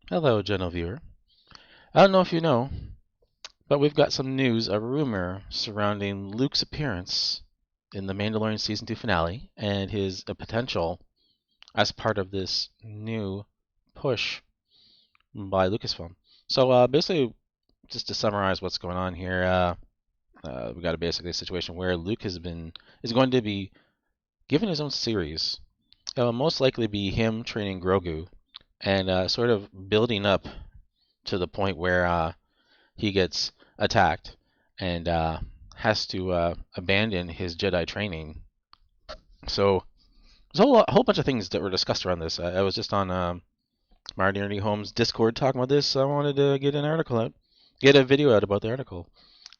Hello, gentle viewer. I don't know if you know, but we've got some news, a rumor surrounding Luke's appearance in the Mandalorian Season 2 finale and his potential as part of this new push by Lucasfilm. So basically, just to summarize what's going on here, we've got basically a situation where Luke is going to be given his own series. It will most likely be him training Grogu and sort of building up to the point where he gets attacked and has to abandon his Jedi training. So there's a whole bunch of things that were discussed around this. I was just on Marty Ernie Holmes' Discord talking about this. So I wanted to get an article out, get a video out about the article,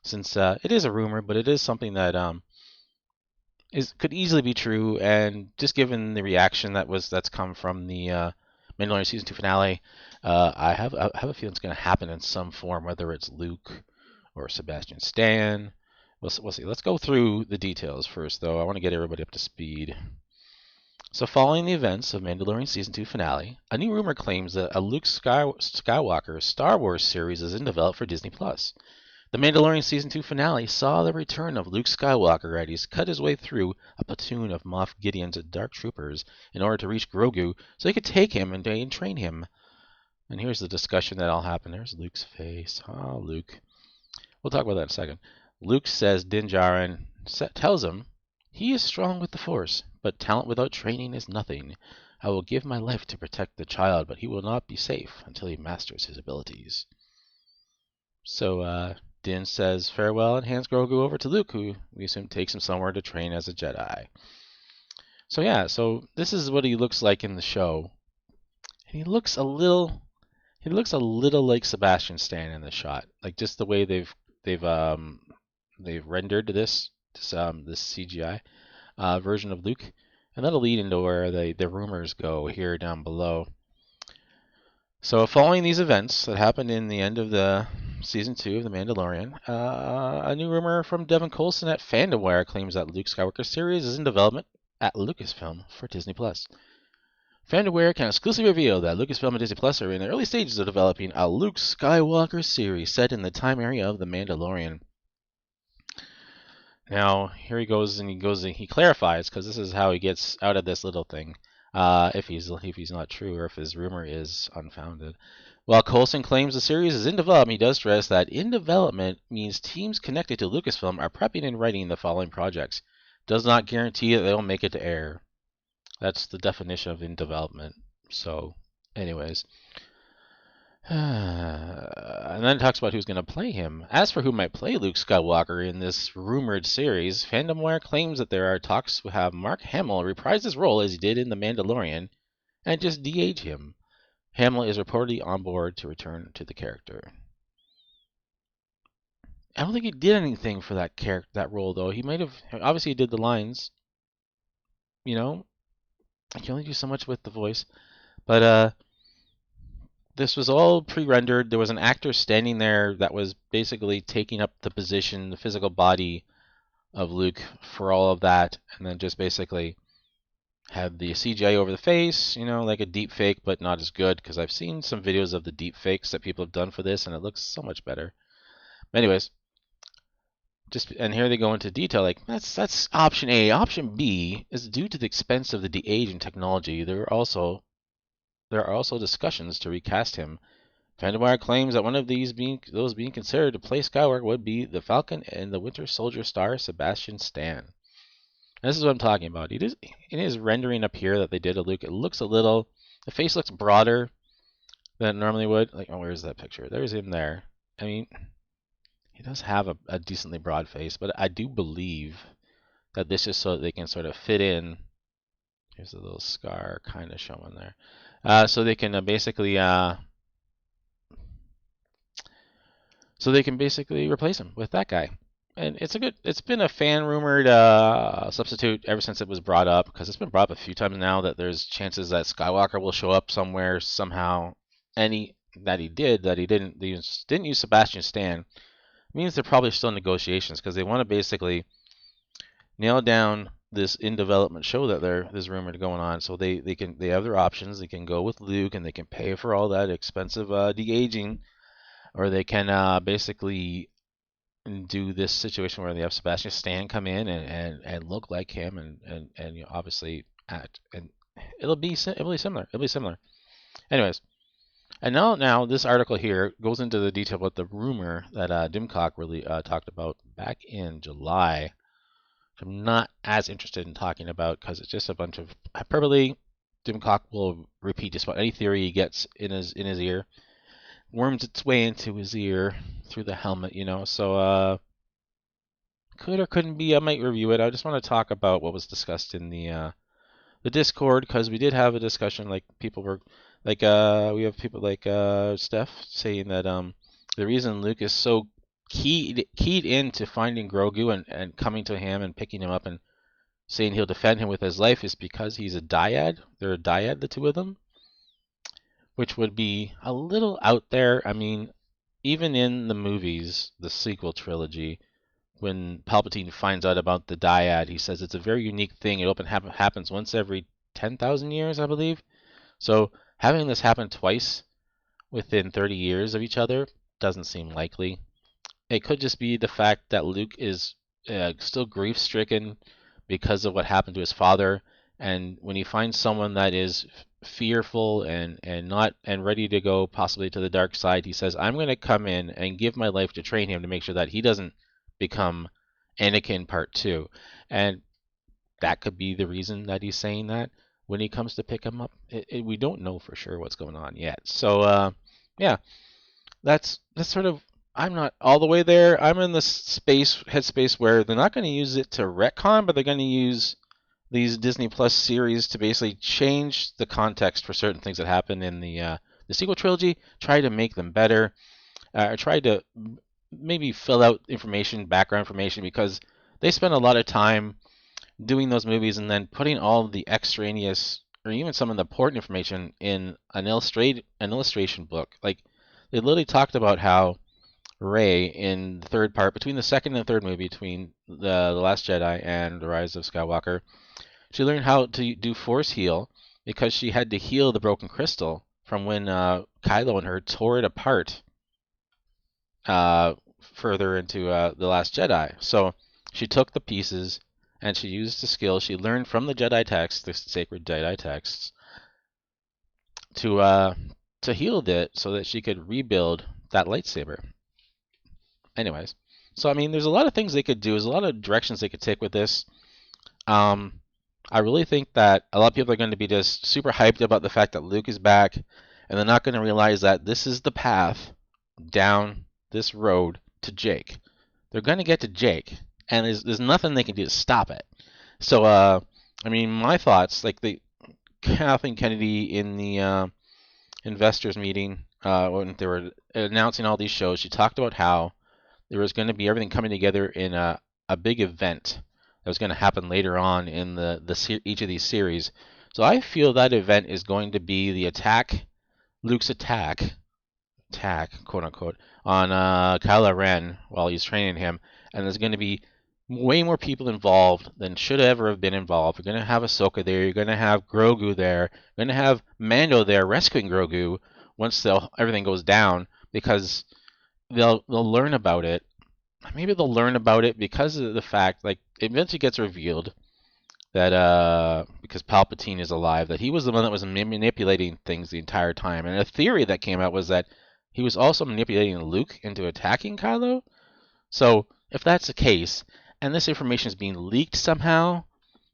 since it is a rumor, but it is something that could easily be true. And just given the reaction that's come from the Mandalorian season 2 finale, I have a feeling it's going to happen in some form, whether it's Luke or Sebastian Stan. We'll see. Let's go through the details first, though. I want to get everybody up to speed. So, following the events of Mandalorian Season 2 finale, a new rumor claims that a Luke Skywalker Star Wars series is in development for Disney+. The Mandalorian Season 2 finale saw the return of Luke Skywalker as he cut his way through a platoon of Moff Gideon's Dark Troopers in order to reach Grogu so he could take him and train him. And here's the discussion that'll happen. There's Luke's face. Oh, Luke. We'll talk about that in a second. Luke says Din Djarin tells him he is strong with the Force, but talent without training is nothing. I will give my life to protect the child, but he will not be safe until he masters his abilities. So Din says farewell and hands Grogu over to Luke, who we assume takes him somewhere to train as a Jedi. So yeah, so this is what he looks like in the show. And he looks a little like Sebastian Stan in the shot. Like just the way they've rendered this CGI version of Luke. And that'll lead into where the rumors go here down below. So, following these events that happened in the end of the season 2 of The Mandalorian, a new rumor from Devin Coulson at FandomWire claims that Luke Skywalker series is in development at Lucasfilm for Disney+. FandomWire can exclusively reveal that Lucasfilm and Disney Plus are in the early stages of developing a Luke Skywalker series set in the time area of The Mandalorian. Now, here he goes and he clarifies, because this is how he gets out of this little thing. If he's not true or if his rumor is unfounded. While Coulson claims the series is in development, he does stress that in development means teams connected to Lucasfilm are prepping and writing the following projects. Does not guarantee that they will make it to air. That's the definition of in development. So, anyways. And then it talks about who's going to play him. As for who might play Luke Skywalker in this rumored series, FandomWire claims that there are talks to have Mark Hamill reprise his role as he did in The Mandalorian and just de-age him. Hamill is reportedly on board to return to the character. I don't think he did anything for that role, though. He might have. Obviously, he did the lines. You know, I can only do so much with the voice. But this was all pre-rendered. There was an actor standing there that was basically taking up the position, the physical body of Luke for all of that, and then just basically had the CGI over the face, like a deep fake, but not as good, because I've seen some videos of the deep fakes that people have done for this, and it looks so much better. But anyways, and here they go into detail, like that's option A. Option B is due to the expense of the de-aging technology. There are also discussions to recast him. FandomWire claims that one of those being considered to play Skywalker would be the Falcon and the Winter Soldier star Sebastian Stan. And this is what I'm talking about. It is in his rendering up here that they did of Luke. It looks the face looks broader than it normally would. Like, oh, where's that picture? There's him there. I mean, he does have a decently broad face, but I do believe that this is so that they can sort of fit in. Here's a little scar kind of showing there. So they can basically replace him with that guy. And it's been a fan rumored substitute ever since it was brought up, because it's been brought up a few times now that there's chances that Skywalker will show up somewhere somehow. And he didn't use Sebastian Stan. It means they're probably still in negotiations, because they want to basically nail down this in development show that there's rumored going on. So they have their options. They can go with Luke and they can pay for all that expensive de-aging, or they can basically do this situation where they have Sebastian Stan come in and look like him and obviously act, and it'll be similar. It'll be similar. Anyways, and now this article here goes into the detail about the rumor that Dimcock really talked about back in July. I'm not as interested in talking about because it's just a bunch of hyperbole. Dimcock will repeat just about any theory he gets in his ear, worms its way into his ear through the helmet, So could or couldn't be. I might review it. I just want to talk about what was discussed in the Discord, because we did have a discussion. Like people were like we have people like Steph saying that the reason Luke is so keyed into finding Grogu and coming to him and picking him up and saying he'll defend him with his life is because he's a dyad. They're a dyad, the two of them, which would be a little out there. I mean, even in the movies, the sequel trilogy, when Palpatine finds out about the dyad, he says it's a very unique thing. It happens once every 10,000 years, I believe. So having this happen twice within 30 years of each other doesn't seem likely. It could just be the fact that Luke is still grief-stricken because of what happened to his father, and when he finds someone that is fearful and not and ready to go possibly to the dark side, he says, "I'm going to come in and give my life to train him to make sure that he doesn't become Anakin Part 2." And that could be the reason that he's saying that when he comes to pick him up. We don't know for sure what's going on yet. So yeah, that's sort of. I'm not all the way there. I'm in the headspace where they're not going to use it to retcon, but they're going to use these Disney Plus series to basically change the context for certain things that happen in the sequel trilogy, try to make them better, or try to maybe fill out background information, because they spend a lot of time doing those movies and then putting all the extraneous or even some of the important information in an illustration book. Like they literally talked about how Rey in the third part, between the second and third movie, between the Last Jedi and The Rise of Skywalker, she learned how to do Force heal because she had to heal the broken crystal from when Kylo and her tore it apart further into The Last Jedi. So she took the pieces and she used the skill she learned from the Jedi texts, the sacred Jedi texts, to heal it so that she could rebuild that lightsaber. Anyways, so I mean, there's a lot of things they could do. There's a lot of directions they could take with this. I really think that a lot of people are going to be just super hyped about the fact that Luke is back, and they're not going to realize that this is the path down this road to Jake. They're going to get to Jake, and there's nothing they can do to stop it. So, I mean, my thoughts, like Kathleen Kennedy in the investors meeting when they were announcing all these shows, she talked about how there was going to be everything coming together in a big event that was going to happen later on in each of these series. So I feel that event is going to be Luke's attack, quote unquote, on Kylo Ren while he's training him, and there's going to be way more people involved than should ever have been involved. You're going to have Ahsoka there. You're going to have Grogu there. You're going to have Mando there rescuing Grogu once everything goes down, because they'll learn about it. Maybe they'll learn about it because of the fact, like, it eventually gets revealed that because Palpatine is alive, that he was the one that was manipulating things the entire time. And a theory that came out was that he was also manipulating Luke into attacking Kylo. So if that's the case, and this information is being leaked somehow,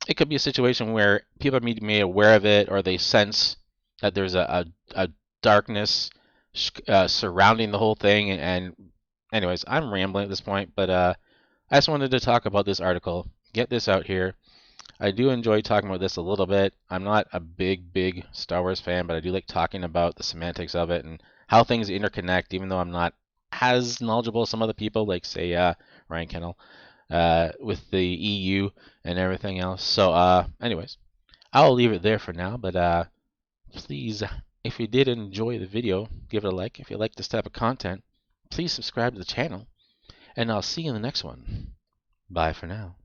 it could be a situation where people are made aware of it, or they sense that there's a darkness surrounding the whole thing. And anyways, I'm rambling at this point, but I just wanted to talk about this article, get this out here. I do enjoy talking about this a little bit. I'm not a big Star Wars fan, but I do like talking about the semantics of it and how things interconnect, even though I'm not as knowledgeable as some other people, like, say, Ryan Kennel, with the EU and everything else. So, anyways, I'll leave it there for now, but please, if you did enjoy the video, give it a like. If you like this type of content, please subscribe to the channel, and I'll see you in the next one. Bye for now.